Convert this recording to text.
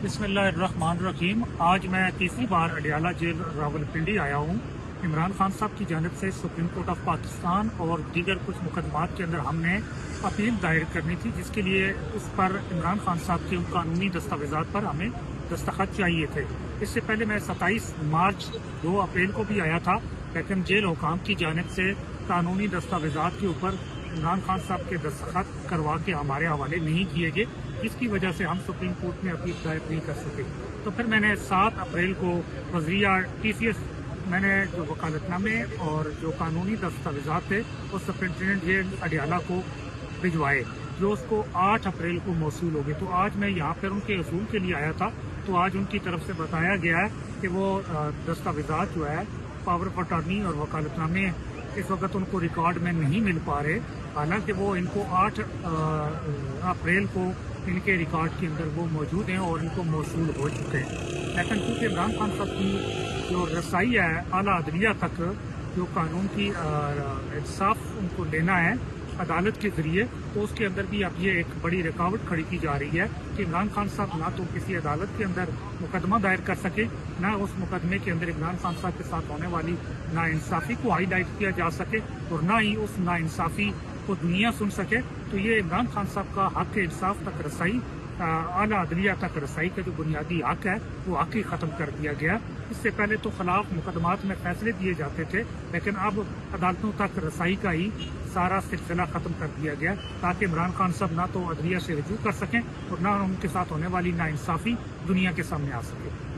बिस्मिल्लाहिर्रहमानिर्रहीम। आज मैं तीसरी बार अडियाला जेल रावलपिंडी आया हूँ। इमरान खान साहब की जानिब से सुप्रीम कोर्ट ऑफ पाकिस्तान और दीगर कुछ मुकदमात के अंदर हमने अपील दायर करनी थी, जिसके लिए उस पर इमरान खान साहब के कानूनी दस्तावेज़ात पर हमें दस्तखत चाहिए थे। इससे पहले मैं 27 मार्च 2 अप्रैल को भी आया था, लेकिन जेल हुकाम की जानिब से कानूनी दस्तावेज़ात के ऊपर इमरान खान साहब के दस्तखत करवा के हमारे हवाले नहीं किए गए, जिसकी वजह से हम सुप्रीम कोर्ट में अपील दायर नहीं कर सके। तो फिर मैंने 7 अप्रैल को वज़ीर TCS मैंने जो वकालतनामे और जो कानूनी दस्तावेज़ात थे वो सुप्रिंटेंडेंट जेल अडियाला को भिजवाए, जो उसको 8 अप्रैल को मौसूल हो गए। तो आज मैं यहाँ पर उनके असूल के लिए आया था, तो आज उनकी तरफ से बताया गया है कि वो दस्तावेज़ात जो है पावर ऑफ अटॉर्नी और वकालतनामे इस वक्त उनको रिकॉर्ड में नहीं मिल पा रहे, हालांकि वो इनको 8 अप्रैल को इनके रिकॉर्ड के अंदर वो मौजूद हैं और इनको मौसूल हो चुके हैं। लेकिन क्योंकि इमरान खान साहब की जो रसाई है आला अदलिया तक, जो कानून की इंसाफ उनको लेना है अदालत के ज़रिए, तो उसके अंदर भी अब ये एक बड़ी रुकावट खड़ी की जा रही है कि इमरान खान साहब ना तो किसी अदालत के अंदर मुकदमा दायर कर सके, ना उस मुकदमे के अंदर इमरान खान साहब के साथ होने वाली नाइंसाफ़ी को हाईलाइट किया जा सके और ना ही उस नाइंसाफ़ी को दुनिया सुन सके। तो ये इमरान खान साहब का हक इंसाफ तक रसाई, आला अदलिया तक रसाई का जो बुनियादी हक है वो हक ही ख़त्म कर दिया गया। इससे पहले तो खिलाफ मुकदमात में फैसले दिए जाते थे, लेकिन अब अदालतों तक रसाई का ही सारा सिलसिला ख़त्म कर दिया गया, ताकि इमरान खान साहब ना तो अदलिया से रजू कर सकें और ना उनके साथ होने वाली नाइंसाफ़ी दुनिया के सामने आ सके।